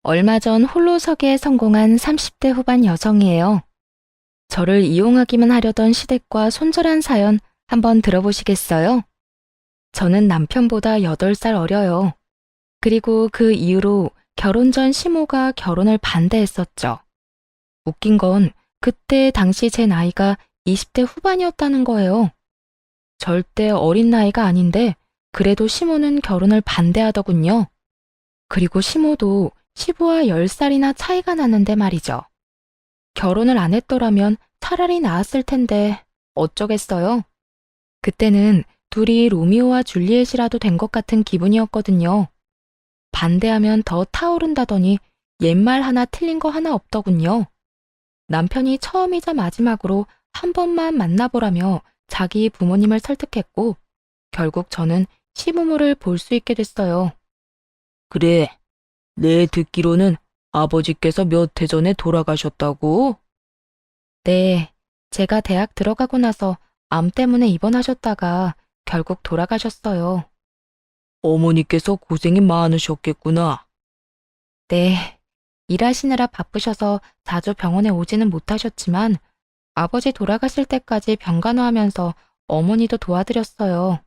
얼마 전 홀로서기에 성공한 30대 후반 여성이에요. 저를 이용하기만 하려던 시댁과 손절한 사연 한번 들어보시겠어요? 저는 남편보다 8살 어려요. 그리고 그 이후로 결혼 전 시모가 결혼을 반대했었죠. 웃긴 건 그때 당시 제 나이가 20대 후반이었다는 거예요. 절대 어린 나이가 아닌데 그래도 시모는 결혼을 반대하더군요. 그리고 시모도 시부와 10살이나 차이가 나는데 말이죠. 결혼을 안 했더라면 차라리 나았을 텐데 어쩌겠어요. 그때는 둘이 로미오와 줄리엣이라도 된 것 같은 기분이었거든요. 반대하면 더 타오른다더니 옛말 하나 틀린 거 하나 없더군요. 남편이 처음이자 마지막으로 한 번만 만나보라며 자기 부모님을 설득했고 결국 저는 시부모를 볼 수 있게 됐어요. 그래, 내 듣기로는 아버지께서 몇 해 전에 돌아가셨다고? 네, 제가 대학 들어가고 나서 암 때문에 입원하셨다가 결국 돌아가셨어요. 어머니께서 고생이 많으셨겠구나. 네, 일하시느라 바쁘셔서 자주 병원에 오지는 못하셨지만 아버지 돌아가실 때까지 병간호하면서 어머니도 도와드렸어요.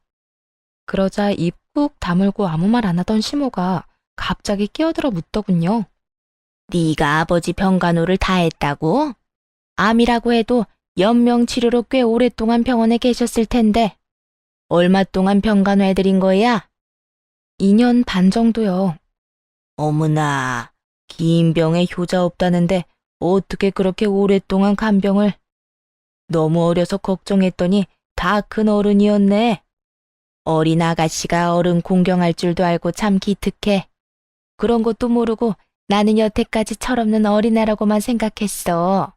그러자 입 꾹 다물고 아무 말 안 하던 시모가 갑자기 끼어들어 묻더군요. 네가 아버지 병간호를 다 했다고? 암이라고 해도 연명치료로 꽤 오랫동안 병원에 계셨을 텐데 얼마 동안 병간호 해드린 거야? 2년 반 정도요. 어머나, 긴 병에 효자 없다는데 어떻게 그렇게 오랫동안 간병을? 너무 어려서 걱정했더니 다 큰 어른이었네. 어린 아가씨가 어른 공경할 줄도 알고 참 기특해. 그런 것도 모르고 나는 여태까지 철없는 어린애라고만 생각했어.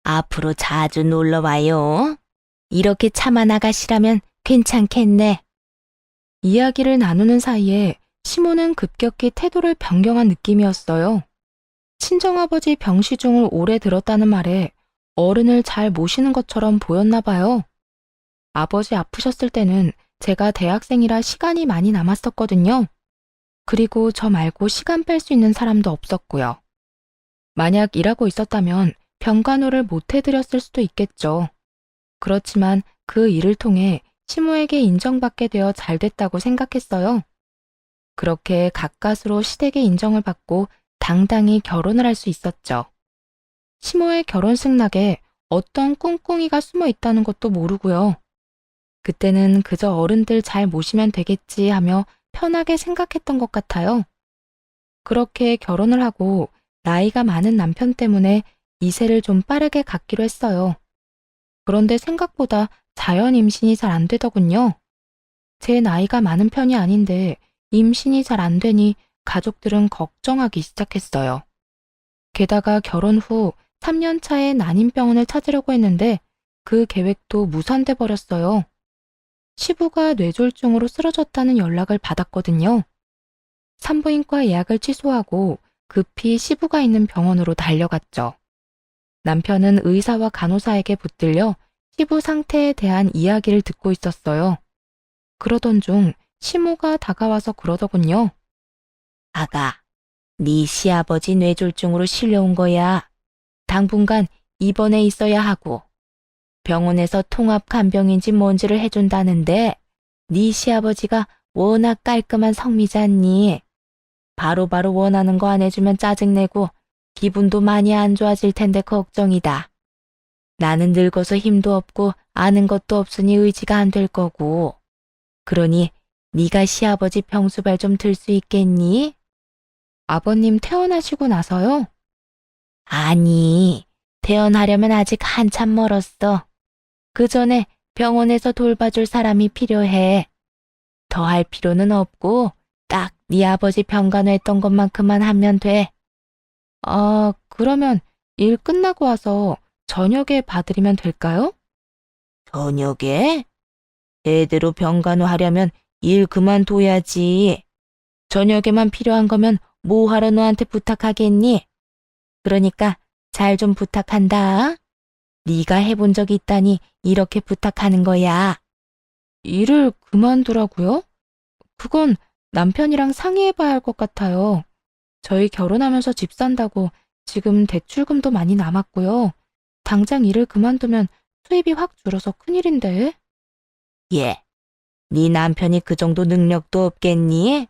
앞으로 자주 놀러 와요. 이렇게 참한 아가씨라면 괜찮겠네. 이야기를 나누는 사이에 시모는 급격히 태도를 변경한 느낌이었어요. 친정아버지 병시중을 오래 들었다는 말에 어른을 잘 모시는 것처럼 보였나 봐요. 아버지 아프셨을 때는 제가 대학생이라 시간이 많이 남았었거든요. 그리고 저 말고 시간 뺄 수 있는 사람도 없었고요. 만약 일하고 있었다면 병간호를 못 해드렸을 수도 있겠죠. 그렇지만 그 일을 통해 시모에게 인정받게 되어 잘 됐다고 생각했어요. 그렇게 가까스로 시댁의 인정을 받고 당당히 결혼을 할 수 있었죠. 시모의 결혼식 낙에 어떤 꿍꿍이가 숨어 있다는 것도 모르고요. 그때는 그저 어른들 잘 모시면 되겠지 하며 편하게 생각했던 것 같아요. 그렇게 결혼을 하고 나이가 많은 남편 때문에 이세를 좀 빠르게 갖기로 했어요. 그런데 생각보다 자연 임신이 잘 안 되더군요. 제 나이가 많은 편이 아닌데 임신이 잘 안 되니 가족들은 걱정하기 시작했어요. 게다가 결혼 후 3년 차에 난임병원을 찾으려고 했는데 그 계획도 무산돼 버렸어요. 시부가 뇌졸중으로 쓰러졌다는 연락을 받았거든요. 산부인과 예약을 취소하고 급히 시부가 있는 병원으로 달려갔죠. 남편은 의사와 간호사에게 붙들려 시부 상태에 대한 이야기를 듣고 있었어요. 그러던 중 시모가 다가와서 그러더군요. 아가, 네 시아버지 뇌졸중으로 실려온 거야. 당분간 입원해 있어야 하고 병원에서 통합 간병인지 뭔지를 해준다는데 네 시아버지가 워낙 깔끔한 성미잖니. 바로바로 원하는 거 안 해주면 짜증내고 기분도 많이 안 좋아질 텐데 걱정이다. 나는 늙어서 힘도 없고 아는 것도 없으니 의지가 안 될 거고. 그러니 네가 시아버지 병수발 좀 들 수 있겠니? 아버님 퇴원하시고 나서요? 아니, 퇴원하려면 아직 한참 멀었어. 그 전에 병원에서 돌봐줄 사람이 필요해. 더 할 필요는 없고 딱 네 아버지 병간호했던 것만큼만 하면 돼. 아, 그러면 일 끝나고 와서 저녁에 봐드리면 될까요? 저녁에? 제대로 병간호하려면 일 그만둬야지. 저녁에만 필요한 거면 뭐하러 너한테 부탁하겠니? 그러니까 잘 좀 부탁한다. 네가 해본 적 있다니 이렇게 부탁하는 거야. 일을 그만두라고요? 그건 남편이랑 상의해봐야 할 것 같아요. 저희 결혼하면서 집 산다고 지금 대출금도 많이 남았고요. 당장 일을 그만두면 수입이 확 줄어서 큰일인데. 예, 네 남편이 그 정도 능력도 없겠니?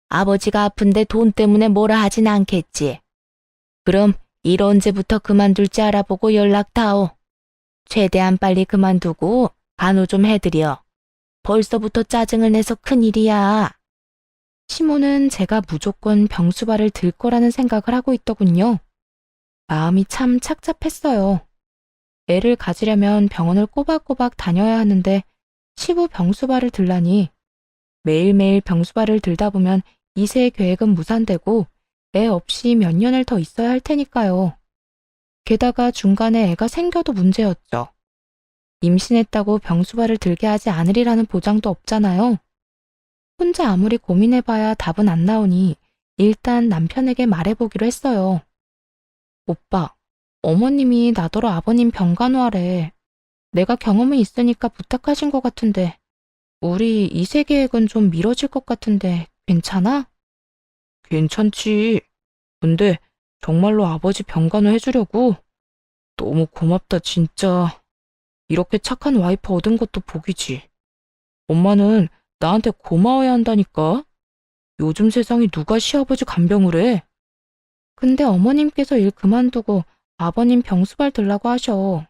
아버지가 아픈데 돈 때문에 뭐라 하진 않겠지. 그럼 일 언제부터 그만둘지 알아보고 연락다오. 최대한 빨리 그만두고 간호 좀 해드려. 벌써부터 짜증을 내서 큰일이야. 시모는 제가 무조건 병수발을 들 거라는 생각을 하고 있더군요. 마음이 참 착잡했어요. 애를 가지려면 병원을 꼬박꼬박 다녀야 하는데 시부 병수발을 들라니. 매일매일 병수발을 들다 보면 2세 계획은 무산되고 애 없이 몇 년을 더 있어야 할 테니까요. 게다가 중간에 애가 생겨도 문제였죠. 임신했다고 병수발을 들게 하지 않으리라는 보장도 없잖아요. 혼자 아무리 고민해봐야 답은 안 나오니 일단 남편에게 말해보기로 했어요. 오빠, 어머님이 나더러 아버님 병간호하래. 내가 경험이 있으니까 부탁하신 것 같은데 우리 2세 계획은 좀 미뤄질 것 같은데 괜찮아? 괜찮지. 근데 정말로 아버지 병간호 해주려고? 너무 고맙다 진짜. 이렇게 착한 와이프 얻은 것도 복이지. 엄마는 나한테 고마워야 한다니까. 요즘 세상에 누가 시아버지 간병을 해? 근데 어머님께서 일 그만두고 아버님 병수발 들라고 하셔.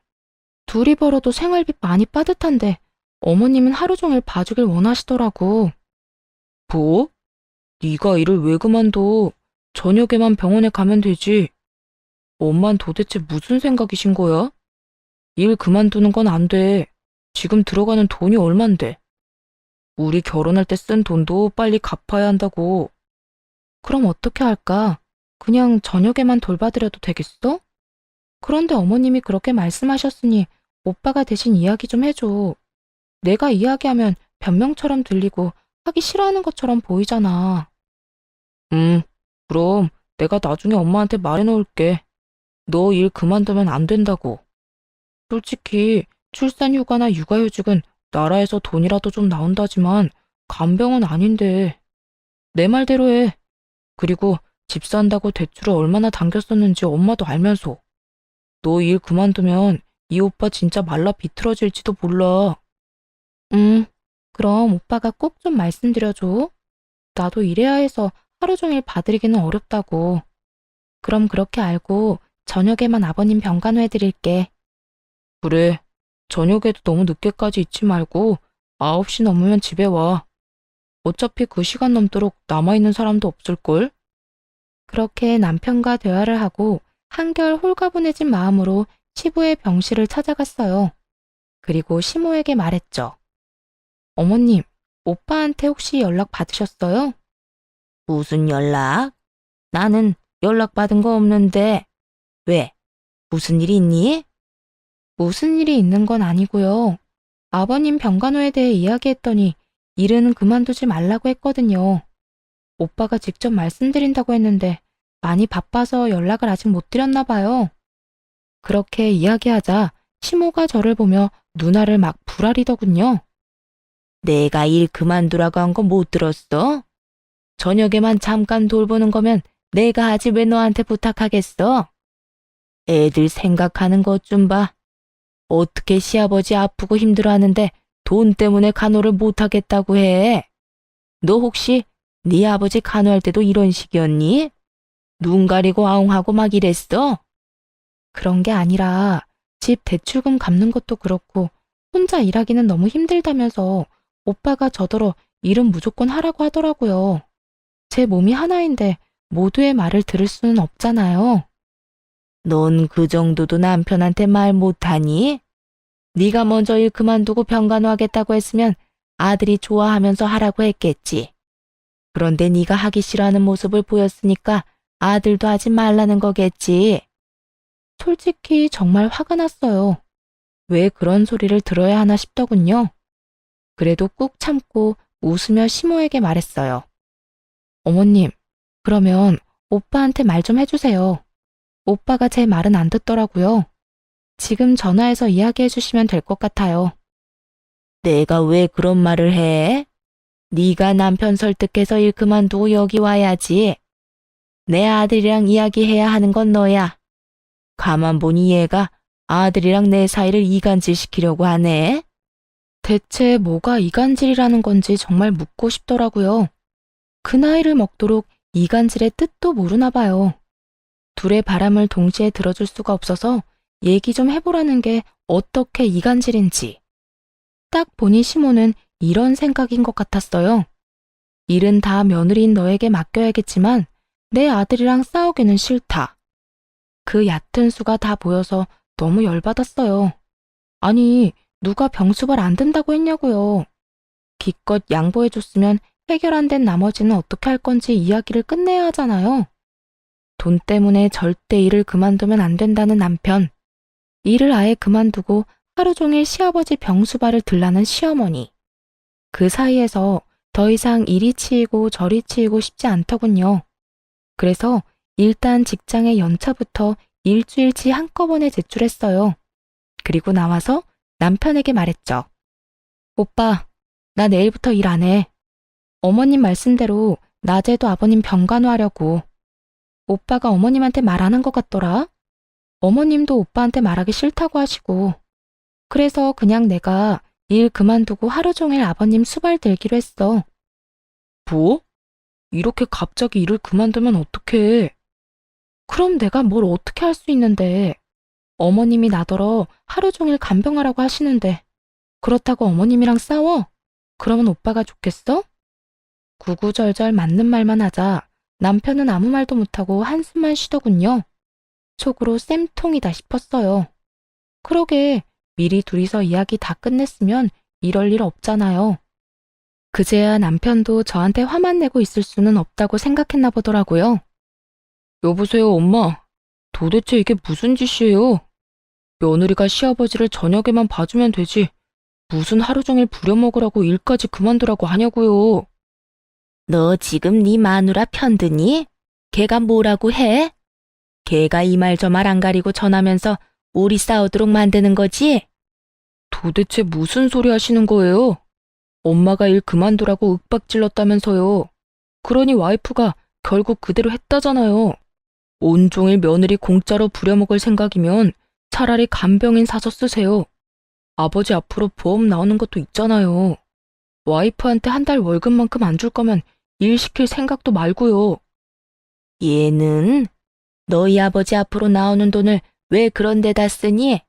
둘이 벌어도 생활비 많이 빠듯한데 어머님은 하루 종일 봐주길 원하시더라고. 뭐? 네가 일을 왜 그만둬? 저녁에만 병원에 가면 되지. 엄만 도대체 무슨 생각이신 거야? 일 그만두는 건 안 돼. 지금 들어가는 돈이 얼만데. 우리 결혼할 때 쓴 돈도 빨리 갚아야 한다고. 그럼 어떻게 할까? 그냥 저녁에만 돌봐드려도 되겠어? 그런데 어머님이 그렇게 말씀하셨으니 오빠가 대신 이야기 좀 해줘. 내가 이야기하면 변명처럼 들리고 하기 싫어하는 것처럼 보이잖아. 그럼 내가 나중에 엄마한테 말해놓을게. 너 일 그만두면 안 된다고. 솔직히 출산휴가나 육아휴직은 나라에서 돈이라도 좀 나온다지만 간병은 아닌데. 내 말대로 해. 그리고 집 산다고 대출을 얼마나 당겼었는지 엄마도 알면서. 너 일 그만두면 이 오빠 진짜 말라 비틀어질지도 몰라. 그럼 오빠가 꼭 좀 말씀드려줘. 나도 일해야 해서 하루 종일 봐드리기는 어렵다고. 그럼 그렇게 알고 저녁에만 아버님 병간호 해드릴게. 그래. 저녁에도 너무 늦게까지 있지 말고 9시 넘으면 집에 와. 어차피 그 시간 넘도록 남아있는 사람도 없을걸? 그렇게 남편과 대화를 하고 한결 홀가분해진 마음으로 시부의 병실을 찾아갔어요. 그리고 시모에게 말했죠. 어머님, 오빠한테 혹시 연락 받으셨어요? 무슨 연락? 나는 연락받은 거 없는데. 왜? 무슨 일 있니? 무슨 일이 있는 건 아니고요. 아버님 병간호에 대해 이야기했더니 일은 그만두지 말라고 했거든요. 오빠가 직접 말씀드린다고 했는데 많이 바빠서 연락을 아직 못 드렸나 봐요. 그렇게 이야기하자 시모가 저를 보며 누나를 막 부라리더군요. 내가 일 그만두라고 한 거 못 들었어? 저녁에만 잠깐 돌보는 거면 내가 하지 왜 너한테 부탁하겠어? 애들 생각하는 것 좀 봐. 어떻게 시아버지 아프고 힘들어하는데 돈 때문에 간호를 못하겠다고 해? 너 혹시 네 아버지 간호할 때도 이런 식이었니? 눈 가리고 아웅하고 막 이랬어? 그런 게 아니라 집 대출금 갚는 것도 그렇고 혼자 일하기는 너무 힘들다면서 오빠가 저더러 일은 무조건 하라고 하더라고요. 제 몸이 하나인데 모두의 말을 들을 수는 없잖아요. 넌 그 정도도 남편한테 말 못하니? 네가 먼저 일 그만두고 병간호하겠다고 했으면 아들이 좋아하면서 하라고 했겠지. 그런데 네가 하기 싫어하는 모습을 보였으니까 아들도 하지 말라는 거겠지. 솔직히 정말 화가 났어요. 왜 그런 소리를 들어야 하나 싶더군요. 그래도 꾹 참고 웃으며 시모에게 말했어요. 어머님, 그러면 오빠한테 말 좀 해주세요. 오빠가 제 말은 안 듣더라고요. 지금 전화해서 이야기해 주시면 될 것 같아요. 내가 왜 그런 말을 해? 네가 남편 설득해서 일 그만두고 여기 와야지. 내 아들이랑 이야기해야 하는 건 너야. 가만 보니 얘가 아들이랑 내 사이를 이간질시키려고 하네. 대체 뭐가 이간질이라는 건지 정말 묻고 싶더라고요. 그 나이를 먹도록 이간질의 뜻도 모르나 봐요. 둘의 바람을 동시에 들어줄 수가 없어서 얘기 좀 해보라는 게 어떻게 이간질인지. 딱 보니 시모는 이런 생각인 것 같았어요. 일은 다 며느리인 너에게 맡겨야겠지만 내 아들이랑 싸우기는 싫다. 그 얕은 수가 다 보여서 너무 열받았어요. 아니, 누가 병수발 안 든다고 했냐고요. 기껏 양보해줬으면 해결 안 된 나머지는 어떻게 할 건지 이야기를 끝내야 하잖아요. 돈 때문에 절대 일을 그만두면 안 된다는 남편. 일을 아예 그만두고 하루 종일 시아버지 병수발을 들라는 시어머니. 그 사이에서 더 이상 이리 치이고 저리 치이고 싶지 않더군요. 그래서 일단 직장의 연차부터 일주일치 한꺼번에 제출했어요. 그리고 나와서 남편에게 말했죠. 오빠, 나 내일부터 일 안 해. 어머님 말씀대로 낮에도 아버님 병간호하려고. 오빠가 어머님한테 말 안 한 것 같더라. 어머님도 오빠한테 말하기 싫다고 하시고. 그래서 그냥 내가 일 그만두고 하루 종일 아버님 수발 들기로 했어. 뭐? 이렇게 갑자기 일을 그만두면 어떡해? 그럼 내가 뭘 어떻게 할 수 있는데. 어머님이 나더러 하루 종일 간병하라고 하시는데 그렇다고 어머님이랑 싸워? 그러면 오빠가 좋겠어? 구구절절 맞는 말만 하자 남편은 아무 말도 못하고 한숨만 쉬더군요. 속으로 쌤통이다 싶었어요. 그러게 미리 둘이서 이야기 다 끝냈으면 이럴 일 없잖아요. 그제야 남편도 저한테 화만 내고 있을 수는 없다고 생각했나 보더라고요. 여보세요, 엄마. 도대체 이게 무슨 짓이에요? 며느리가 시아버지를 저녁에만 봐주면 되지. 무슨 하루 종일 부려먹으라고 일까지 그만두라고 하냐고요. 너 지금 네 마누라 편드니? 걔가 뭐라고 해? 걔가 이 말 저 말 안 가리고 전하면서 우리 싸우도록 만드는 거지? 도대체 무슨 소리 하시는 거예요? 엄마가 일 그만두라고 윽박질렀다면서요. 그러니 와이프가 결국 그대로 했다잖아요. 온종일 며느리 공짜로 부려먹을 생각이면 차라리 간병인 사서 쓰세요. 아버지 앞으로 보험 나오는 것도 있잖아요. 와이프한테 한 달 월급만큼 안 줄 거면 일 시킬 생각도 말고요. 얘는 너희 아버지 앞으로 나오는 돈을 왜 그런 데다 쓰니?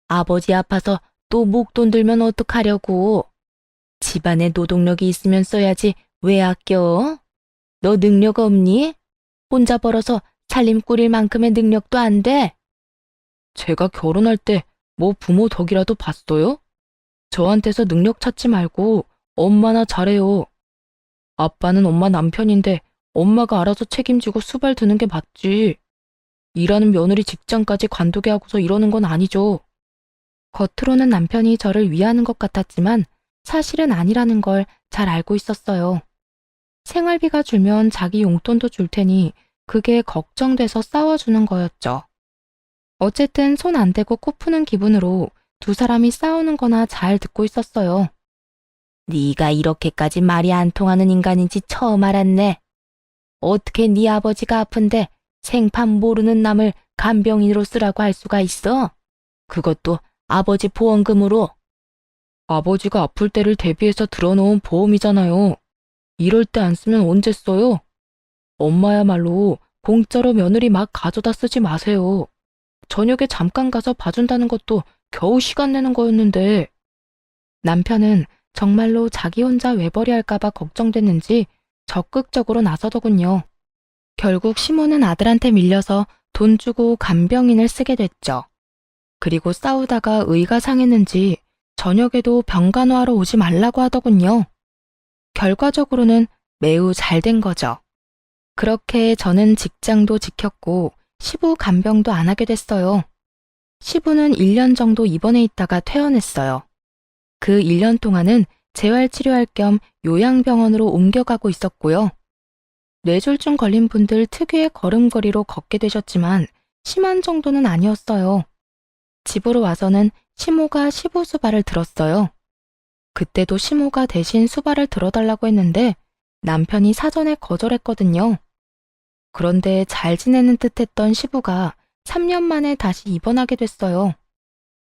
아버지 아파서 또 목돈 들면 어떡하려고? 집안에 노동력이 있으면 써야지 왜 아껴? 너 능력 없니? 혼자 벌어서 살림 꾸릴 만큼의 능력도 안 돼? 제가 결혼할 때 뭐 부모 덕이라도 봤어요? 저한테서 능력 찾지 말고 엄마나 잘해요. 아빠는 엄마 남편인데 엄마가 알아서 책임지고 수발 드는 게 맞지. 일하는 며느리 직장까지 관두게 하고서 이러는 건 아니죠. 겉으로는 남편이 저를 위하는 것 같았지만 사실은 아니라는 걸 잘 알고 있었어요. 생활비가 줄면 자기 용돈도 줄 테니 그게 걱정돼서 싸워주는 거였죠. 어쨌든 손 안 대고 코 푸는 기분으로 두 사람이 싸우는 거나 잘 듣고 있었어요. 네가 이렇게까지 말이 안 통하는 인간인지 처음 알았네. 어떻게 네 아버지가 아픈데 생판 모르는 남을 간병인으로 쓰라고 할 수가 있어? 그것도 아버지 보험금으로. 아버지가 아플 때를 대비해서 들어놓은 보험이잖아요. 이럴 때 안 쓰면 언제 써요? 엄마야말로 공짜로 며느리 막 가져다 쓰지 마세요. 저녁에 잠깐 가서 봐준다는 것도 겨우 시간 내는 거였는데. 남편은 정말로 자기 혼자 외벌이 할까봐 걱정됐는지 적극적으로 나서더군요. 결국 시모는 아들한테 밀려서 돈 주고 간병인을 쓰게 됐죠. 그리고 싸우다가 의가 상했는지 저녁에도 병간호하러 오지 말라고 하더군요. 결과적으로는 매우 잘 된 거죠. 그렇게 저는 직장도 지켰고 시부 간병도 안 하게 됐어요. 시부는 1년 정도 입원해 있다가 퇴원했어요. 그 1년 동안은 재활치료할 겸 요양병원으로 옮겨가고 있었고요. 뇌졸중 걸린 분들 특유의 걸음걸이로 걷게 되셨지만 심한 정도는 아니었어요. 집으로 와서는 시모가 시부 수발을 들었어요. 그때도 시모가 대신 수발을 들어달라고 했는데 남편이 사전에 거절했거든요. 그런데 잘 지내는 듯했던 시부가 3년 만에 다시 입원하게 됐어요.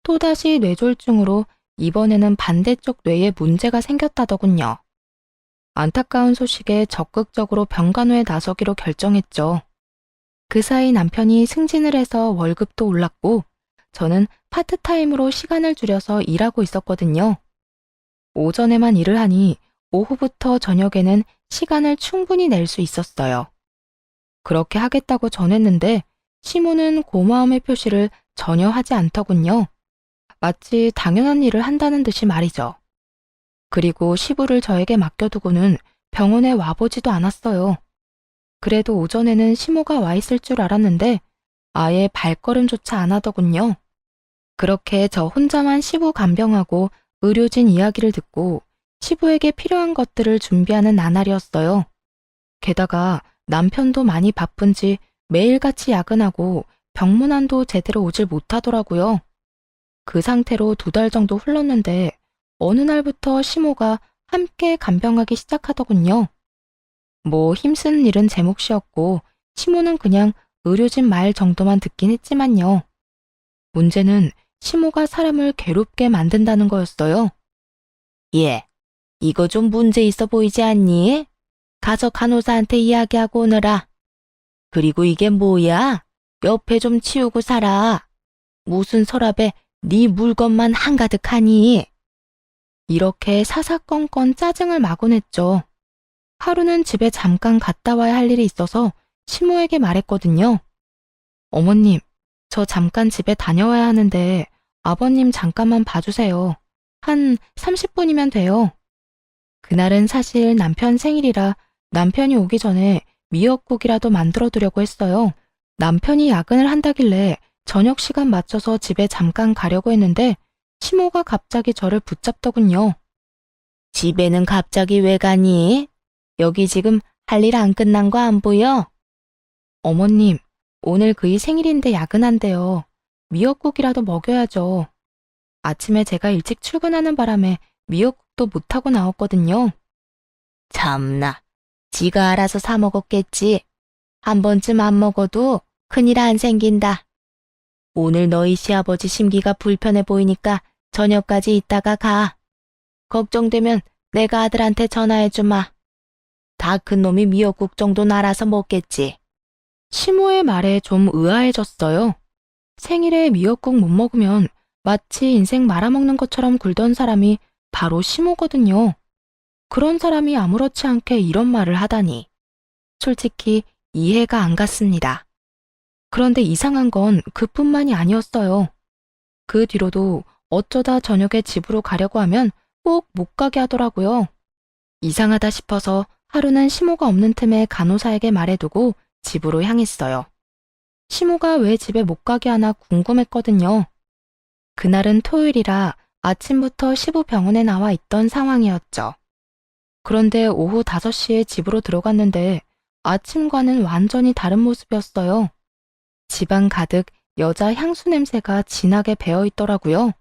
또다시 뇌졸중으로 이번에는 반대쪽 뇌에 문제가 생겼다더군요. 안타까운 소식에 적극적으로 병간호에 나서기로 결정했죠. 그 사이 남편이 승진을 해서 월급도 올랐고 저는 파트타임으로 시간을 줄여서 일하고 있었거든요. 오전에만 일을 하니 오후부터 저녁에는 시간을 충분히 낼 수 있었어요. 그렇게 하겠다고 전했는데 시모는 고마움의 표시를 전혀 하지 않더군요. 마치 당연한 일을 한다는 듯이 말이죠. 그리고 시부를 저에게 맡겨두고는 병원에 와보지도 않았어요. 그래도 오전에는 시모가 와 있을 줄 알았는데 아예 발걸음조차 안 하더군요. 그렇게 저 혼자만 시부 간병하고 의료진 이야기를 듣고 시부에게 필요한 것들을 준비하는 나날이었어요. 게다가 남편도 많이 바쁜지 매일같이 야근하고 병문안도 제대로 오질 못하더라고요. 그 상태로 2달 정도 흘렀는데 어느 날부터 시모가 함께 간병하기 시작하더군요. 뭐 힘쓰는 일은 제 몫이었고 시모는 그냥 의료진 말 정도만 듣긴 했지만요. 문제는 시모가 사람을 괴롭게 만든다는 거였어요. 예, 이거 좀 문제 있어 보이지 않니? 가서 간호사한테 이야기하고 오너라. 그리고 이게 뭐야? 옆에 좀 치우고 살아. 무슨 서랍에 네 물건만 한가득하니? 이렇게 사사건건 짜증을 마구 냈죠. 하루는 집에 잠깐 갔다 와야 할 일이 있어서 시모에게 말했거든요. 어머님, 저 잠깐 집에 다녀와야 하는데 아버님 잠깐만 봐주세요. 한 30분이면 돼요. 그날은 사실 남편 생일이라 남편이 오기 전에 미역국이라도 만들어 두려고 했어요. 남편이 야근을 한다길래 저녁 시간 맞춰서 집에 잠깐 가려고 했는데 시모가 갑자기 저를 붙잡더군요. 집에는 갑자기 왜 가니? 여기 지금 할 일 안 끝난 거 안 보여? 어머님, 오늘 그이 생일인데 야근한대요. 미역국이라도 먹여야죠. 아침에 제가 일찍 출근하는 바람에 미역국도 못하고 나왔거든요. 참나, 지가 알아서 사 먹었겠지. 한 번쯤 안 먹어도 큰일 안 생긴다. 오늘 너희 시아버지 심기가 불편해 보이니까 저녁까지 있다가 가. 걱정되면 내가 아들한테 전화해주마. 다 큰 놈이 미역국 정도는 알아서 먹겠지. 시모의 말에 좀 의아해졌어요. 생일에 미역국 못 먹으면 마치 인생 말아먹는 것처럼 굴던 사람이 바로 시모거든요. 그런 사람이 아무렇지 않게 이런 말을 하다니. 솔직히 이해가 안 갔습니다. 그런데 이상한 건 그뿐만이 아니었어요. 그 뒤로도 어쩌다 저녁에 집으로 가려고 하면 꼭 못 가게 하더라고요. 이상하다 싶어서 하루는 시모가 없는 틈에 간호사에게 말해두고 집으로 향했어요. 시모가 왜 집에 못 가게 하나 궁금했거든요. 그날은 토요일이라 아침부터 시부 병원에 나와 있던 상황이었죠. 그런데 오후 5시에 집으로 들어갔는데 아침과는 완전히 다른 모습이었어요. 집안 가득 여자 향수 냄새가 진하게 배어 있더라고요.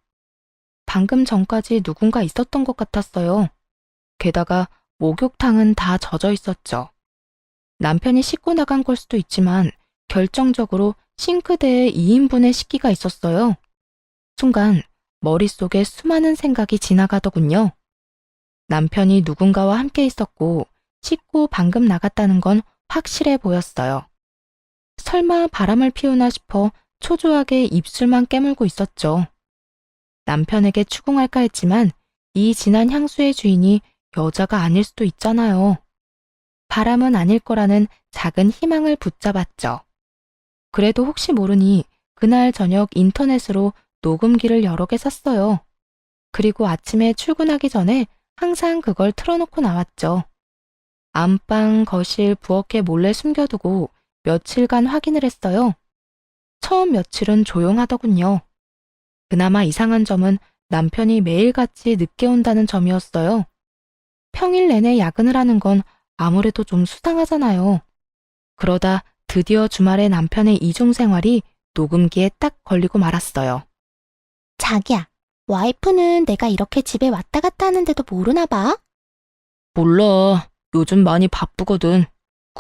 방금 전까지 누군가 있었던 것 같았어요. 게다가 목욕탕은 다 젖어 있었죠. 남편이 씻고 나간 걸 수도 있지만 결정적으로 싱크대에 2인분의 식기가 있었어요. 순간 머릿속에 수많은 생각이 지나가더군요. 남편이 누군가와 함께 있었고 씻고 방금 나갔다는 건 확실해 보였어요. 설마 바람을 피우나 싶어 초조하게 입술만 깨물고 있었죠. 남편에게 추궁할까 했지만 이 진한 향수의 주인이 여자가 아닐 수도 있잖아요. 바람은 아닐 거라는 작은 희망을 붙잡았죠. 그래도 혹시 모르니 그날 저녁 인터넷으로 녹음기를 여러 개 샀어요. 그리고 아침에 출근하기 전에 항상 그걸 틀어놓고 나왔죠. 안방, 거실, 부엌에 몰래 숨겨두고 며칠간 확인을 했어요. 처음 며칠은 조용하더군요. 그나마 이상한 점은 남편이 매일같이 늦게 온다는 점이었어요. 평일 내내 야근을 하는 건 아무래도 좀 수상하잖아요. 그러다 드디어 주말에 남편의 이중 생활이 녹음기에 딱 걸리고 말았어요. 자기야, 와이프는 내가 이렇게 집에 왔다 갔다 하는데도 모르나 봐? 몰라. 요즘 많이 바쁘거든.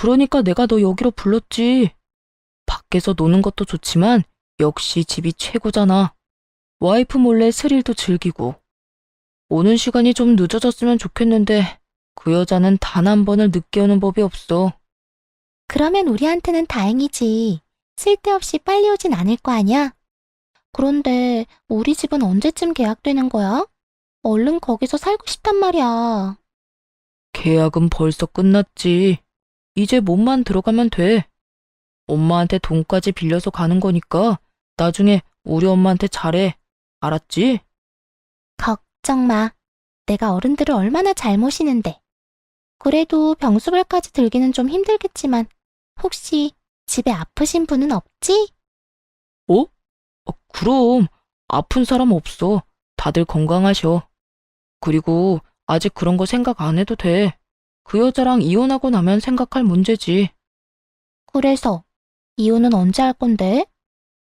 그러니까 내가 너 여기로 불렀지. 밖에서 노는 것도 좋지만 역시 집이 최고잖아. 와이프 몰래 스릴도 즐기고. 오는 시간이 좀 늦어졌으면 좋겠는데 그 여자는 단 한 번을 늦게 오는 법이 없어. 그러면 우리한테는 다행이지. 쓸데없이 빨리 오진 않을 거 아니야? 그런데 우리 집은 언제쯤 계약되는 거야? 얼른 거기서 살고 싶단 말이야. 계약은 벌써 끝났지. 이제 몸만 들어가면 돼. 엄마한테 돈까지 빌려서 가는 거니까 나중에 우리 엄마한테 잘해. 알았지? 걱정 마. 내가 어른들을 얼마나 잘 모시는데. 그래도 병수발까지 들기는 좀 힘들겠지만 혹시 집에 아프신 분은 없지? 그럼 아픈 사람 없어. 다들 건강하셔. 그리고 아직 그런 거 생각 안 해도 돼. 그 여자랑 이혼하고 나면 생각할 문제지. 그래서 이혼은 언제 할 건데?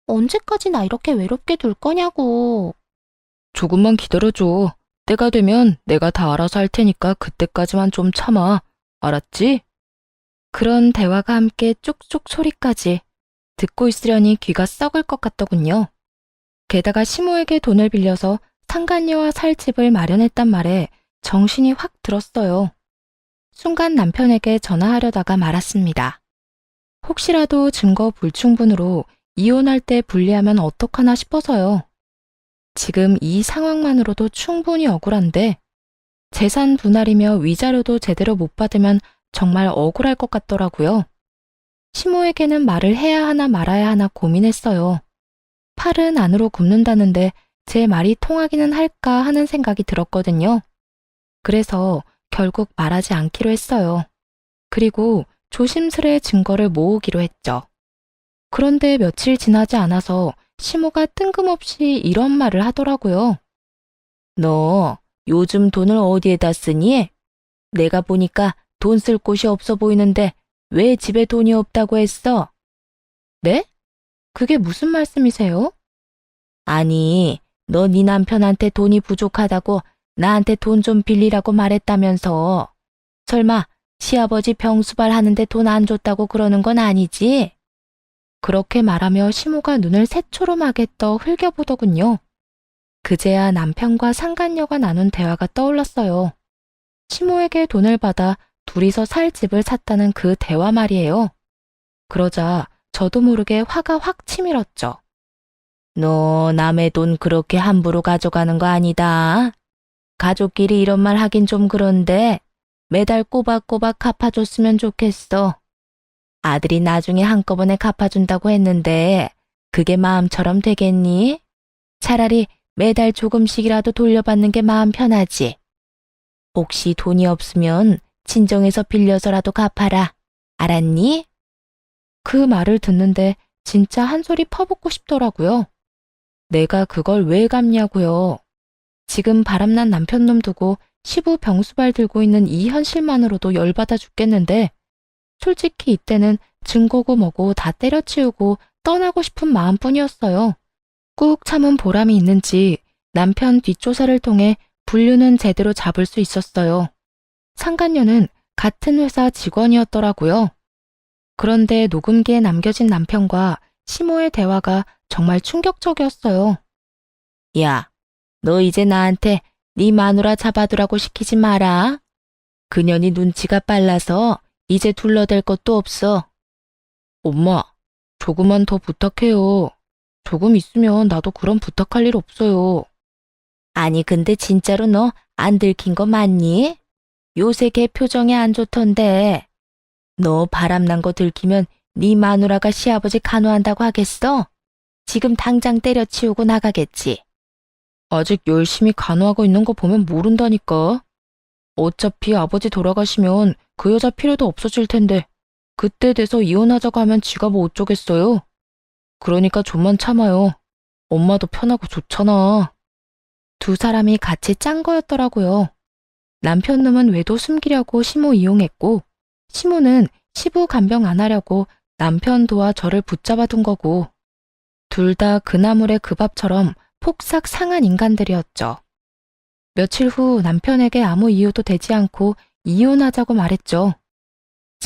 언제까지 나 이렇게 외롭게 둘 거냐고. 조금만 기다려줘. 때가 되면 내가 다 알아서 할 테니까 그때까지만 좀 참아. 알았지? 그런 대화가 함께 쪽쪽 소리까지 듣고 있으려니 귀가 썩을 것 같더군요. 게다가 시모에게 돈을 빌려서 상간녀와 살 집을 마련했단 말에 정신이 확 들었어요. 순간 남편에게 전화하려다가 말았습니다. 혹시라도 증거 불충분으로 이혼할 때 불리하면 어떡하나 싶어서요. 지금 이 상황만으로도 충분히 억울한데 재산 분할이며 위자료도 제대로 못 받으면 정말 억울할 것 같더라고요. 시모에게는 말을 해야 하나 말아야 하나 고민했어요. 팔은 안으로 굽는다는데 제 말이 통하기는 할까 하는 생각이 들었거든요. 그래서 결국 말하지 않기로 했어요. 그리고 조심스레 증거를 모으기로 했죠. 그런데 며칠 지나지 않아서 시모가 뜬금없이 이런 말을 하더라고요. 너 요즘 돈을 어디에다 쓰니? 내가 보니까 돈 쓸 곳이 없어 보이는데 왜 집에 돈이 없다고 했어? 네? 그게 무슨 말씀이세요? 아니, 너 네 남편한테 돈이 부족하다고 나한테 돈 좀 빌리라고 말했다면서. 설마 시아버지 병수발 하는데 돈 안 줬다고 그러는 건 아니지? 그렇게 말하며 시모가 눈을 새초롬하게 떠 흘겨보더군요. 그제야 남편과 상간녀가 나눈 대화가 떠올랐어요. 시모에게 돈을 받아 둘이서 살 집을 샀다는 그 대화 말이에요. 그러자 저도 모르게 화가 확 치밀었죠. 너 남의 돈 그렇게 함부로 가져가는 거 아니다. 가족끼리 이런 말 하긴 좀 그런데 매달 꼬박꼬박 갚아줬으면 좋겠어. 아들이 나중에 한꺼번에 갚아준다고 했는데 그게 마음처럼 되겠니? 차라리 매달 조금씩이라도 돌려받는 게 마음 편하지. 혹시 돈이 없으면 친정에서 빌려서라도 갚아라. 알았니? 그 말을 듣는데 진짜 한 소리 퍼붓고 싶더라고요. 내가 그걸 왜 갚냐고요. 지금 바람난 남편놈 두고 시부 병수발 들고 있는 이 현실만으로도 열받아 죽겠는데 솔직히 이때는 증거고 뭐고 다 때려치우고 떠나고 싶은 마음뿐이었어요. 꾹 참은 보람이 있는지 남편 뒷조사를 통해 분류는 제대로 잡을 수 있었어요. 상간녀는 같은 회사 직원이었더라고요. 그런데 녹음기에 남겨진 남편과 시모의 대화가 정말 충격적이었어요. 야, 너 이제 나한테 네 마누라 잡아두라고 시키지 마라. 그년이 눈치가 빨라서 이제 둘러댈 것도 없어. 엄마, 조금만 더 부탁해요. 조금 있으면 나도 그런 부탁할 일 없어요. 아니 근데 진짜로 너 안 들킨 거 맞니? 요새 걔 표정이 안 좋던데. 너 바람난 거 들키면 네 마누라가 시아버지 간호한다고 하겠어? 지금 당장 때려치우고 나가겠지. 아직 열심히 간호하고 있는 거 보면 모른다니까. 어차피 아버지 돌아가시면 그 여자 필요도 없어질 텐데 그때 돼서 이혼하자고 하면 지가 뭐 어쩌겠어요. 그러니까 좀만 참아요. 엄마도 편하고 좋잖아. 두 사람이 같이 짠 거였더라고요. 남편놈은 외도 숨기려고 시모 이용했고 시모는 시부 간병 안 하려고 남편 도와 저를 붙잡아 둔 거고 둘 다 그나물의 그 밥처럼 폭삭 상한 인간들이었죠. 며칠 후 남편에게 아무 이유도 되지 않고 이혼하자고 말했죠.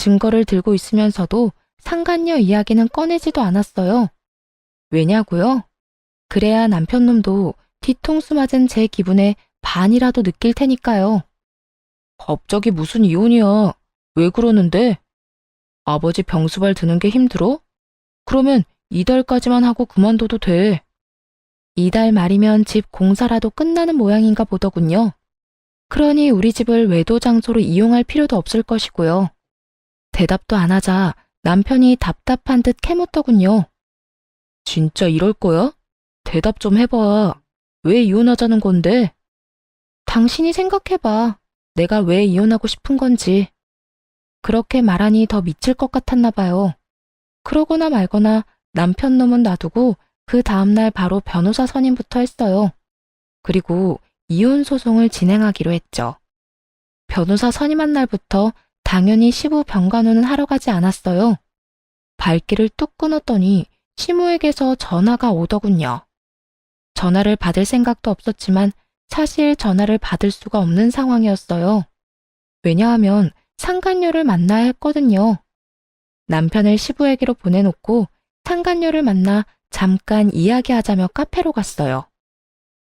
증거를 들고 있으면서도 상간녀 이야기는 꺼내지도 않았어요. 왜냐고요? 그래야 남편놈도 뒤통수 맞은 제 기분에 반이라도 느낄 테니까요. 갑자기 무슨 이혼이야? 왜 그러는데? 아버지 병수발 드는 게 힘들어? 그러면 이달까지만 하고 그만둬도 돼. 이달 말이면 집 공사라도 끝나는 모양인가 보더군요. 그러니 우리 집을 외도 장소로 이용할 필요도 없을 것이고요. 대답도 안 하자 남편이 답답한 듯 캐묻더군요. 진짜 이럴 거야? 대답 좀 해봐. 왜 이혼하자는 건데? 당신이 생각해봐. 내가 왜 이혼하고 싶은 건지. 그렇게 말하니 더 미칠 것 같았나 봐요. 그러거나 말거나 남편 놈은 놔두고 그 다음날 바로 변호사 선임부터 했어요. 그리고 이혼 소송을 진행하기로 했죠. 변호사 선임한 날부터 당연히 시부 병간호는 하러 가지 않았어요. 발길을 뚝 끊었더니 시모에게서 전화가 오더군요. 전화를 받을 생각도 없었지만 사실 전화를 받을 수가 없는 상황이었어요. 왜냐하면 상간녀를 만나야 했거든요. 남편을 시부에게로 보내놓고 상간녀를 만나 잠깐 이야기하자며 카페로 갔어요.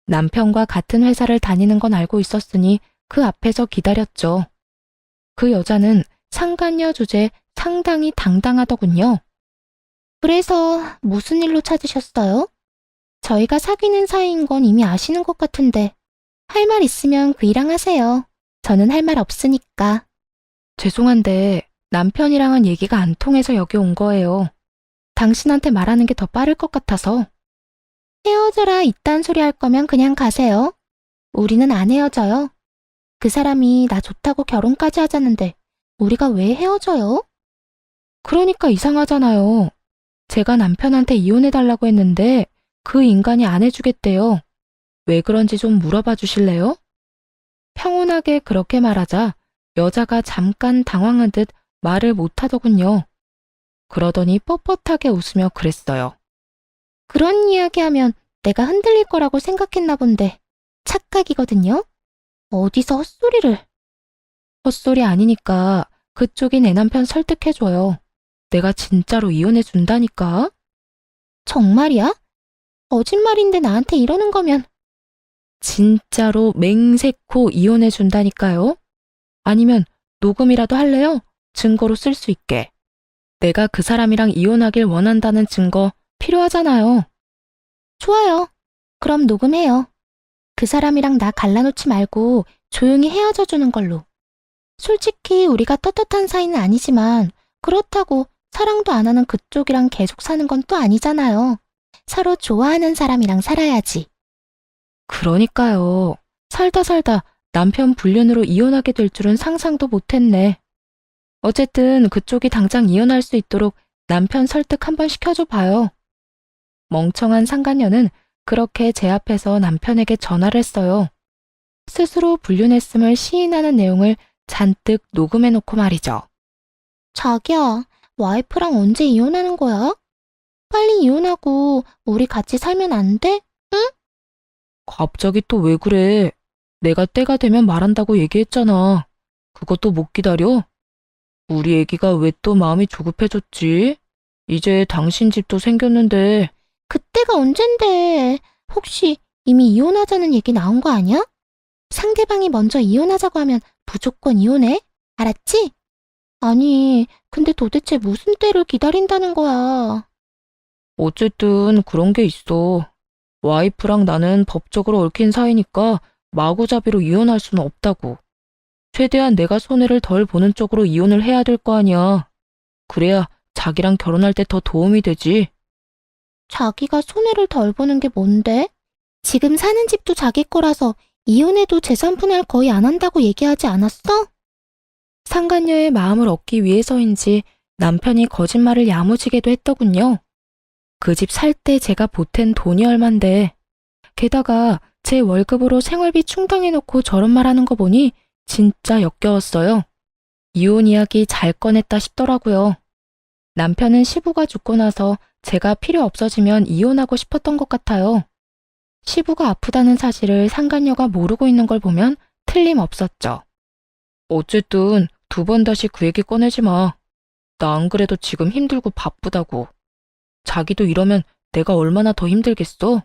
남편과 같은 회사를 다니는 건 알고 있었으니 그 앞에서 기다렸죠. 그 여자는 상간녀 주제에 상당히 당당하더군요. 그래서 무슨 일로 찾으셨어요? 저희가 사귀는 사이인 건 이미 아시는 것 같은데 할 말 있으면 그이랑 하세요. 저는 할 말 없으니까. 죄송한데 남편이랑은 얘기가 안 통해서 여기 온 거예요. 당신한테 말하는 게 더 빠를 것 같아서. 헤어져라 이딴 소리 할 거면 그냥 가세요. 우리는 안 헤어져요. 그 사람이 나 좋다고 결혼까지 하자는데 우리가 왜 헤어져요? 그러니까 이상하잖아요. 제가 남편한테 이혼해달라고 했는데 그 인간이 안 해주겠대요. 왜 그런지 좀 물어봐 주실래요? 평온하게 그렇게 말하자 여자가 잠깐 당황한 듯 말을 못하더군요. 그러더니 뻣뻣하게 웃으며 그랬어요. 그런 이야기하면 내가 흔들릴 거라고 생각했나 본데 착각이거든요. 어디서 헛소리를. 헛소리 아니니까 그쪽이 내 남편 설득해줘요. 내가 진짜로 이혼해준다니까? 정말이야? 거짓말인데 나한테 이러는 거면. 진짜로 맹세코 이혼해준다니까요? 아니면 녹음이라도 할래요? 증거로 쓸 수 있게. 내가 그 사람이랑 이혼하길 원한다는 증거 필요하잖아요. 좋아요. 그럼 녹음해요. 그 사람이랑 나 갈라놓지 말고 조용히 헤어져 주는 걸로. 솔직히 우리가 떳떳한 사이는 아니지만 그렇다고 사랑도 안 하는 그쪽이랑 계속 사는 건 또 아니잖아요. 서로 좋아하는 사람이랑 살아야지. 그러니까요. 살다 남편 불륜으로 이혼하게 될 줄은 상상도 못했네. 어쨌든 그쪽이 당장 이혼할 수 있도록 남편 설득 한번 시켜줘 봐요. 멍청한 상간녀는 그렇게 제 앞에서 남편에게 전화를 했어요. 스스로 불륜했음을 시인하는 내용을 잔뜩 녹음해놓고 말이죠. 자기야, 와이프랑 언제 이혼하는 거야? 빨리 이혼하고 우리 같이 살면 안 돼? 갑자기 또 왜 그래? 내가 때가 되면 말한다고 얘기했잖아. 그것도 못 기다려? 우리 애기가 왜 또 마음이 조급해졌지? 이제 당신 집도 생겼는데. 그때가 언젠데. 혹시 이미 이혼하자는 얘기 나온 거 아니야? 상대방이 먼저 이혼하자고 하면 무조건 이혼해. 알았지? 아니, 근데 도대체 무슨 때를 기다린다는 거야. 어쨌든 그런 게 있어. 와이프랑 나는 법적으로 얽힌 사이니까 마구잡이로 이혼할 수는 없다고. 최대한 내가 손해를 덜 보는 쪽으로 이혼을 해야 될 거 아니야. 그래야 자기랑 결혼할 때 더 도움이 되지. 자기가 손해를 덜 보는 게 뭔데? 지금 사는 집도 자기 거라서 이혼해도 재산 분할 거의 안 한다고 얘기하지 않았어? 상간녀의 마음을 얻기 위해서인지 남편이 거짓말을 야무지게도 했더군요. 그 집 살 때 제가 보탠 돈이 얼만데. 게다가 제 월급으로 생활비 충당해놓고 저런 말 하는 거 보니 진짜 역겨웠어요. 이혼 이야기 잘 꺼냈다 싶더라고요. 남편은 시부가 죽고 나서 제가 필요 없어지면 이혼하고 싶었던 것 같아요. 시부가 아프다는 사실을 상간녀가 모르고 있는 걸 보면 틀림없었죠. 어쨌든 두 번 다시 그 얘기 꺼내지 마. 나 안 그래도 지금 힘들고 바쁘다고. 자기도 이러면 내가 얼마나 더 힘들겠어?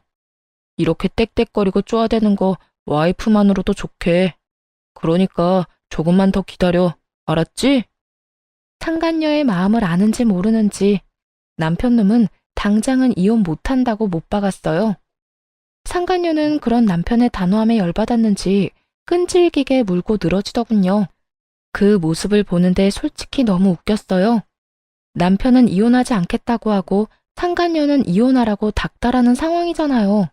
이렇게 떽떽거리고 쪼아대는 거 와이프만으로도 좋게. 그러니까 조금만 더 기다려. 알았지? 상간녀의 마음을 아는지 모르는지 남편놈은 당장은 이혼 못한다고 못 박았어요. 상간녀는 그런 남편의 단호함에 열받았는지 끈질기게 물고 늘어지더군요. 그 모습을 보는데 솔직히 너무 웃겼어요. 남편은 이혼하지 않겠다고 하고 상간녀는 이혼하라고 닥달하는 상황이잖아요.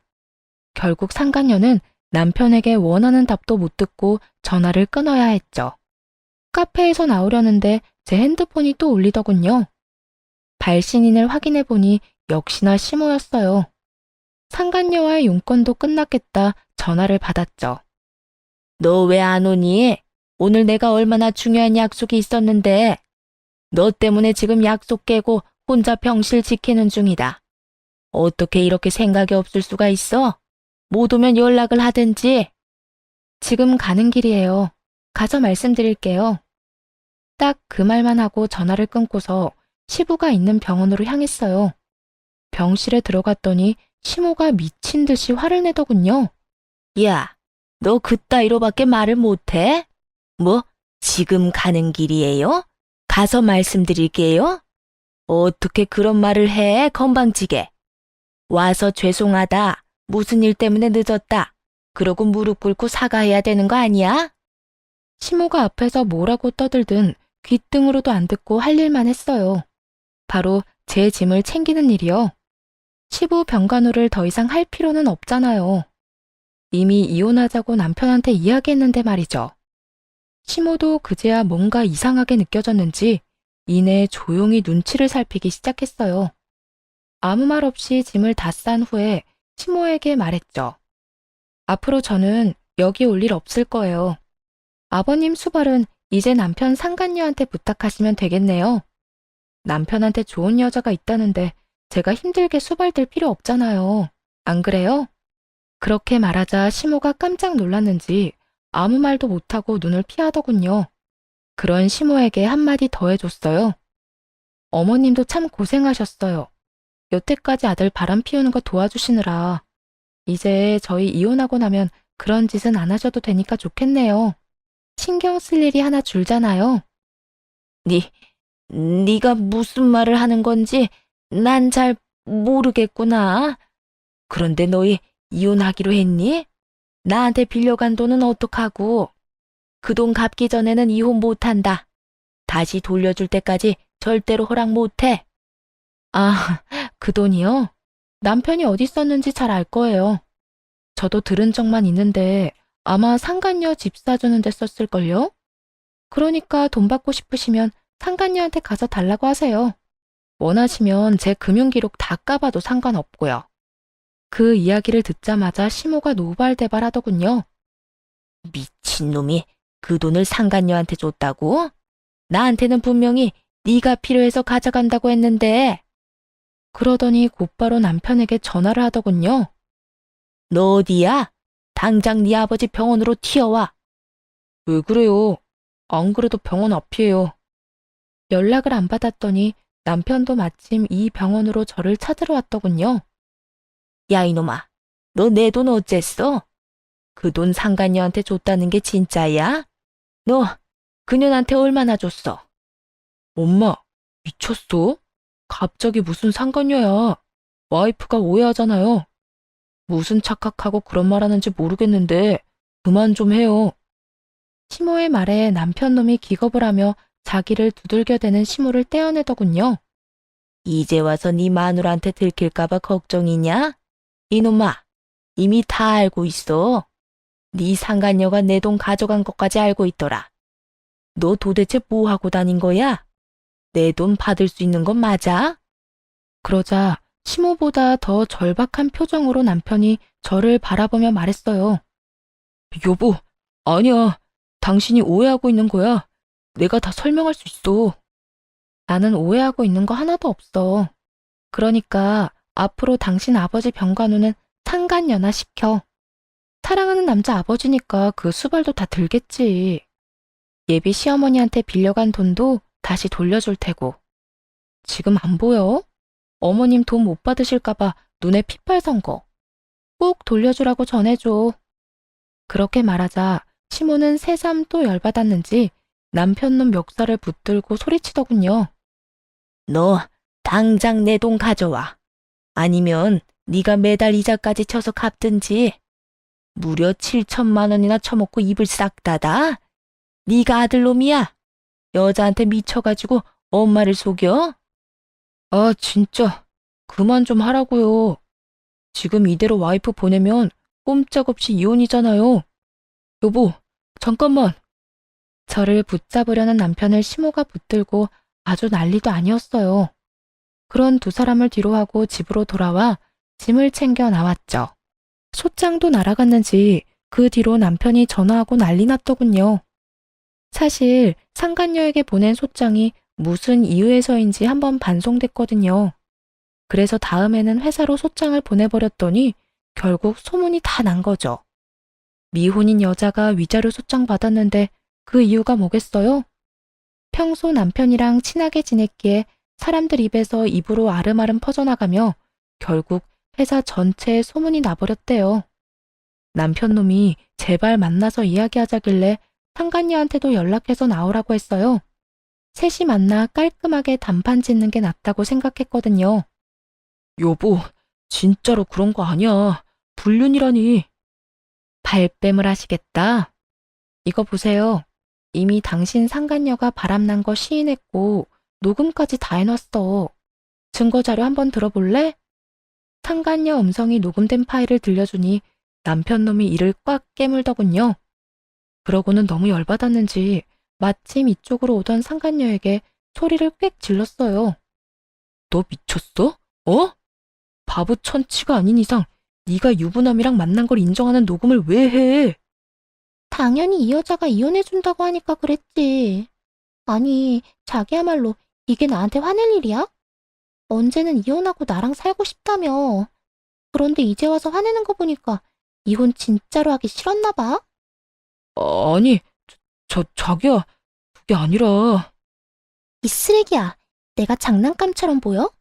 결국 상간녀는 남편에게 원하는 답도 못 듣고 전화를 끊어야 했죠. 카페에서 나오려는데 제 핸드폰이 또 울리더군요. 발신인을 확인해 보니 역시나 시모였어요. 상간녀와의 용건도 끝났겠다 전화를 받았죠. 너 왜 안 오니? 오늘 내가 얼마나 중요한 약속이 있었는데. 너 때문에 지금 약속 깨고 혼자 병실 지키는 중이다. 어떻게 이렇게 생각이 없을 수가 있어? 못 오면 연락을 하든지. 지금 가는 길이에요. 가서 말씀드릴게요. 딱 그 말만 하고 전화를 끊고서 시부가 있는 병원으로 향했어요. 병실에 들어갔더니 시모가 미친 듯이 화를 내더군요. 야, 너 그따위로밖에 말을 못해? 뭐, 지금 가는 길이에요? 가서 말씀드릴게요? 어떻게 그런 말을 해, 건방지게. 와서 죄송하다. 무슨 일 때문에 늦었다. 그러고 무릎 꿇고 사과해야 되는 거 아니야? 시모가 앞에서 뭐라고 떠들든 귓등으로도 안 듣고 할 일만 했어요. 바로 제 짐을 챙기는 일이요. 시부 병간호를 더 이상 할 필요는 없잖아요. 이미 이혼하자고 남편한테 이야기했는데 말이죠. 시모도 그제야 뭔가 이상하게 느껴졌는지 이내 조용히 눈치를 살피기 시작했어요. 아무 말 없이 짐을 다 싼 후에 시모에게 말했죠. 앞으로 저는 여기 올 일 없을 거예요. 아버님 수발은 이제 남편 상간녀한테 부탁하시면 되겠네요. 남편한테 좋은 여자가 있다는데 제가 힘들게 수발될 필요 없잖아요. 안 그래요? 그렇게 말하자 시모가 깜짝 놀랐는지 아무 말도 못하고 눈을 피하더군요. 그런 시모에게 한마디 더 해줬어요. 어머님도 참 고생하셨어요. 여태까지 아들 바람 피우는 거 도와주시느라. 이제 저희 이혼하고 나면 그런 짓은 안 하셔도 되니까 좋겠네요. 신경 쓸 일이 하나 줄잖아요. 네가 무슨 말을 하는 건지 난 잘 모르겠구나. 그런데 너희 이혼하기로 했니? 나한테 빌려간 돈은 어떡하고? 그 돈 갚기 전에는 이혼 못한다. 다시 돌려줄 때까지 절대로 허락 못해. 아, 그 돈이요? 남편이 어디 썼는지 잘 알 거예요. 저도 들은 적만 있는데 아마 상간녀 집 사주는 데 썼을걸요? 그러니까 돈 받고 싶으시면 상간녀한테 가서 달라고 하세요. 원하시면 제 금융기록 다 까봐도 상관없고요. 그 이야기를 듣자마자 시모가 노발대발하더군요. 미친놈이 그 돈을 상간녀한테 줬다고? 나한테는 분명히 네가 필요해서 가져간다고 했는데. 그러더니 곧바로 남편에게 전화를 하더군요. 너 어디야? 당장 네 아버지 병원으로 튀어와. 왜 그래요? 안 그래도 병원 앞이에요. 연락을 안 받았더니 남편도 마침 이 병원으로 저를 찾으러 왔더군요. 야 이놈아, 너 내 돈 어쨌어? 그 돈 상간녀한테 줬다는 게 진짜야? 너 그년한테 얼마나 줬어? 엄마, 미쳤어? 갑자기 무슨 상관녀야. 와이프가 오해하잖아요. 무슨 착각하고 그런 말 하는지 모르겠는데 그만 좀 해요. 시모의 말에 남편놈이 기겁을 하며 자기를 두들겨대는 시모를 떼어내더군요. 이제 와서 네 마누라한테 들킬까봐 걱정이냐? 이놈아, 이미 다 알고 있어. 네 상간녀가 내 돈 가져간 것까지 알고 있더라. 너 도대체 뭐 하고 다닌 거야? 내 돈 받을 수 있는 건 맞아? 그러자 시모보다 더 절박한 표정으로 남편이 저를 바라보며 말했어요. 여보, 아니야. 당신이 오해하고 있는 거야. 내가 다 설명할 수 있어. 나는 오해하고 있는 거 하나도 없어. 그러니까 앞으로 당신 아버지 병간호는 상간녀나 시켜. 사랑하는 남자 아버지니까 그 수발도 다 들겠지. 예비 시어머니한테 빌려간 돈도 다시 돌려줄 테고. 지금 안 보여? 어머님 돈 못 받으실까봐 눈에 핏발 선 거. 꼭 돌려주라고 전해줘. 그렇게 말하자 시모는 새삼 또 열받았는지 남편 놈 멱살을 붙들고 소리치더군요. 너 당장 내 돈 가져와. 아니면 네가 매달 이자까지 쳐서 갚든지. 무려 7천만 원이나 처먹고 입을 싹 닫아? 네가 아들놈이야? 여자한테 미쳐가지고 엄마를 속여? 아, 진짜. 그만 좀 하라고요. 지금 이대로 와이프 보내면 꼼짝없이 이혼이잖아요. 여보, 잠깐만. 저를 붙잡으려는 남편을 시모가 붙들고 아주 난리도 아니었어요. 그런 두 사람을 뒤로하고 집으로 돌아와 짐을 챙겨 나왔죠. 소장도 날아갔는지 그 뒤로 남편이 전화하고 난리 났더군요. 사실 상간녀에게 보낸 소장이 무슨 이유에서인지 한번 반송됐거든요. 그래서 다음에는 회사로 소장을 보내버렸더니 결국 소문이 다 난 거죠. 미혼인 여자가 위자료 소장 받았는데 그 이유가 뭐겠어요? 평소 남편이랑 친하게 지냈기에 사람들 입에서 입으로 아름아름 퍼져나가며 결국 회사 전체에 소문이 나버렸대요. 남편 놈이 제발 만나서 이야기하자길래 상간녀한테도 연락해서 나오라고 했어요. 셋이 만나 깔끔하게 단판 짓는 게 낫다고 생각했거든요. 여보, 진짜로 그런 거 아니야. 불륜이라니. 발뺌을 하시겠다. 이거 보세요. 이미 당신 상간녀가 바람난 거 시인했고 녹음까지 다 해놨어. 증거자료 한번 들어볼래? 상간녀 음성이 녹음된 파일을 들려주니 남편 놈이 이를 꽉 깨물더군요. 그러고는 너무 열받았는지 마침 이쪽으로 오던 상간녀에게 소리를 꽥 질렀어요. 너 미쳤어? 어? 바보 천치가 아닌 이상 네가 유부남이랑 만난 걸 인정하는 녹음을 왜 해? 당연히 이 여자가 이혼해준다고 하니까 그랬지. 아니, 자기야말로 이게 나한테 화낼 일이야? 언제는 이혼하고 나랑 살고 싶다며. 그런데 이제 와서 화내는 거 보니까 이혼 진짜로 하기 싫었나 봐. 아니, 자기야, 그게 아니라. 이 쓰레기야. 내가 장난감처럼 보여?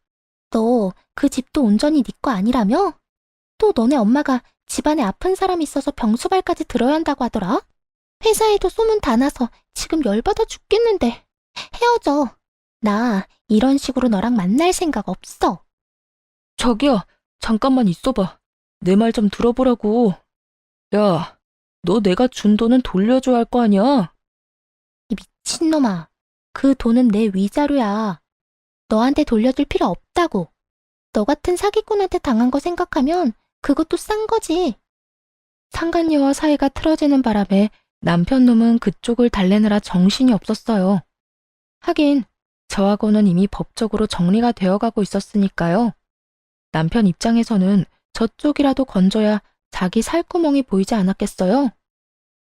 너 그 집도 온전히 네 거 아니라며? 또 너네 엄마가 집안에 아픈 사람 있어서 병수발까지 들어야 한다고 하더라. 회사에도 소문 다 나서 지금 열받아 죽겠는데. 헤어져. 나 이런 식으로 너랑 만날 생각 없어. 자기야, 잠깐만 있어봐. 내 말 좀 들어보라고. 야, 너 내가 준 돈은 돌려줘야 할 거 아니야? 이 미친놈아. 그 돈은 내 위자료야. 너한테 돌려줄 필요 없다고. 너 같은 사기꾼한테 당한 거 생각하면 그것도 싼 거지. 상간녀와 사이가 틀어지는 바람에 남편 놈은 그쪽을 달래느라 정신이 없었어요. 하긴 저하고는 이미 법적으로 정리가 되어가고 있었으니까요. 남편 입장에서는 저쪽이라도 건져야 자기 살구멍이 보이지 않았겠어요?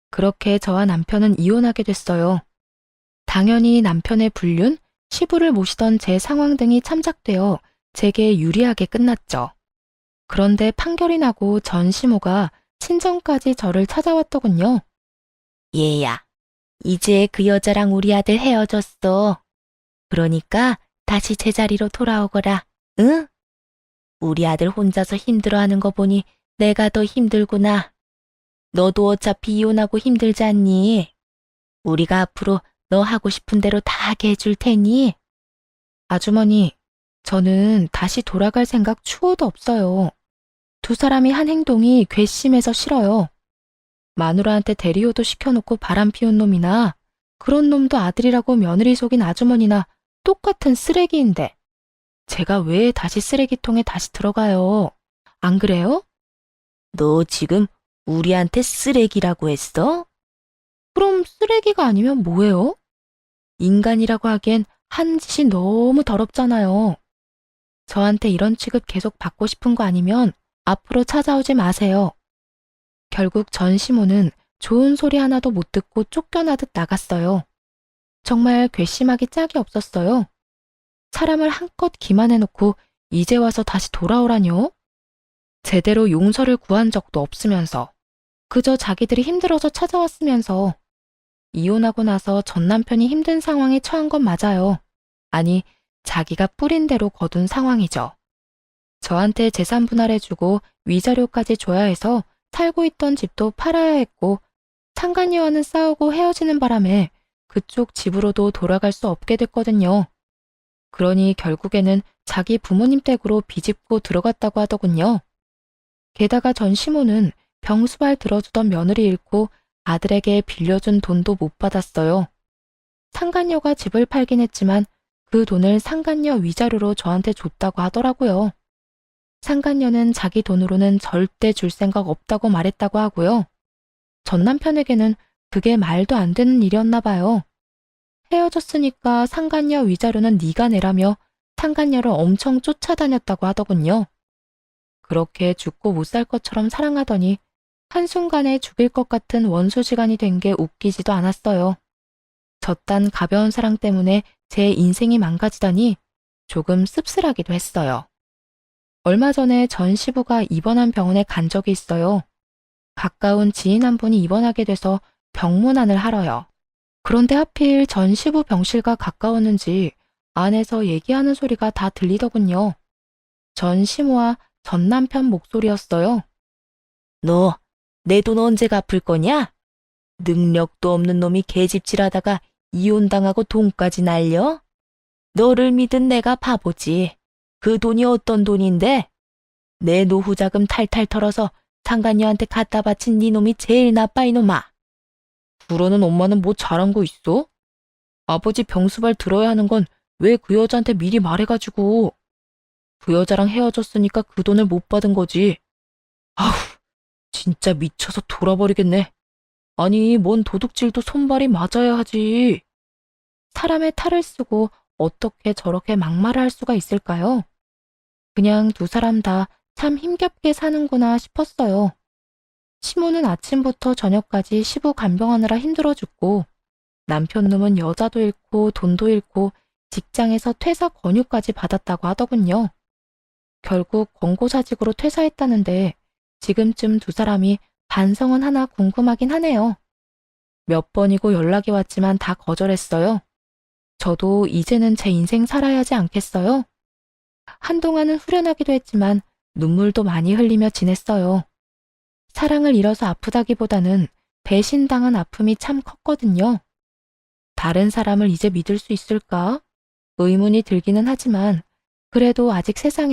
그렇게 저와 남편은 이혼하게 됐어요. 당연히 남편의 불륜, 시부를 모시던 제 상황 등이 참작되어 제게 유리하게 끝났죠. 그런데 판결이 나고 전 시모가 친정까지 저를 찾아왔더군요. 얘야, 이제 그 여자랑 우리 아들 헤어졌어. 그러니까 다시 제자리로 돌아오거라, 응? 우리 아들 혼자서 힘들어하는 거 보니 내가 더 힘들구나. 너도 어차피 이혼하고 힘들지 않니? 우리가 앞으로 너 하고 싶은 대로 다 하게 해줄 테니. 아주머니, 저는 다시 돌아갈 생각 추호도 없어요. 두 사람이 한 행동이 괘씸해서 싫어요. 마누라한테 대리호도 시켜놓고 바람 피운 놈이나 그런 놈도 아들이라고 며느리 속인 아주머니나 똑같은 쓰레기인데 제가 왜 다시 쓰레기통에 다시 들어가요? 안 그래요? 너 지금 우리한테 쓰레기라고 했어? 그럼 쓰레기가 아니면 뭐예요? 인간이라고 하기엔 한 짓이 너무 더럽잖아요. 저한테 이런 취급 계속 받고 싶은 거 아니면 앞으로 찾아오지 마세요. 결국 전 시모는 좋은 소리 하나도 못 듣고 쫓겨나듯 나갔어요. 정말 괘씸하기 짝이 없었어요. 사람을 한껏 기만해놓고 이제 와서 다시 돌아오라뇨? 제대로 용서를 구한 적도 없으면서 그저 자기들이 힘들어서 찾아왔으면서 이혼하고 나서 전 남편이 힘든 상황에 처한 건 맞아요. 아니, 자기가 뿌린 대로 거둔 상황이죠. 저한테 재산 분할해주고 위자료까지 줘야 해서 살고 있던 집도 팔아야 했고, 상간녀와는 싸우고 헤어지는 바람에 그쪽 집으로도 돌아갈 수 없게 됐거든요. 그러니 결국에는 자기 부모님 댁으로 비집고 들어갔다고 하더군요. 게다가 전 시모는 병수발 들어주던 며느리 잃고 아들에게 빌려준 돈도 못 받았어요. 상간녀가 집을 팔긴 했지만 그 돈을 상간녀 위자료로 저한테 줬다고 하더라고요. 상간녀는 자기 돈으로는 절대 줄 생각 없다고 말했다고 하고요. 전 남편에게는 그게 말도 안 되는 일이었나 봐요. 헤어졌으니까 상간녀 위자료는 네가 내라며 상간녀를 엄청 쫓아다녔다고 하더군요. 그렇게 죽고 못 살 것처럼 사랑하더니 한순간에 죽일 것 같은 원수지간이 된 게 웃기지도 않았어요. 저딴 가벼운 사랑 때문에 제 인생이 망가지다니 조금 씁쓸하기도 했어요. 얼마 전에 전 시부가 입원한 병원에 간 적이 있어요. 가까운 지인 한 분이 입원하게 돼서 병문안을 하러요. 그런데 하필 전 시부 병실과 가까웠는지 안에서 얘기하는 소리가 다 들리더군요. 전 시모와 전 남편 목소리였어요. 너, 내 돈 언제 갚을 거냐? 능력도 없는 놈이 계집질하다가 이혼당하고 돈까지 날려? 너를 믿은 내가 바보지. 그 돈이 어떤 돈인데? 내 노후 자금 탈탈 털어서 상간녀한테 갖다 바친 네 놈이 제일 나빠 이놈아. 그러는 엄마는 뭐 잘한 거 있어? 아버지 병수발 들어야 하는 건 왜 그 여자한테 미리 말해가지고. 그 여자랑 헤어졌으니까 그 돈을 못 받은 거지. 아우, 진짜 미쳐서 돌아버리겠네. 아니, 뭔 도둑질도 손발이 맞아야 하지. 사람의 탈을 쓰고 어떻게 저렇게 막말을 할 수가 있을까요? 그냥 두 사람 다 참 힘겹게 사는구나 싶었어요. 시모는 아침부터 저녁까지 시부 간병하느라 힘들어 죽고, 남편 놈은 여자도 잃고 돈도 잃고 직장에서 퇴사 권유까지 받았다고 하더군요. 결국 권고사직으로 퇴사했다는데 지금쯤 두 사람이 반성은 하나 궁금하긴 하네요. 몇 번이고 연락이 왔지만 다 거절했어요. 저도 이제는 제 인생 살아야 하지 않겠어요? 한동안은 후련하기도 했지만 눈물도 많이 흘리며 지냈어요. 사랑을 잃어서 아프다기보다는 배신당한 아픔이 참 컸거든요. 다른 사람을 이제 믿을 수 있을까? 의문이 들기는 하지만 그래도 아직 세상에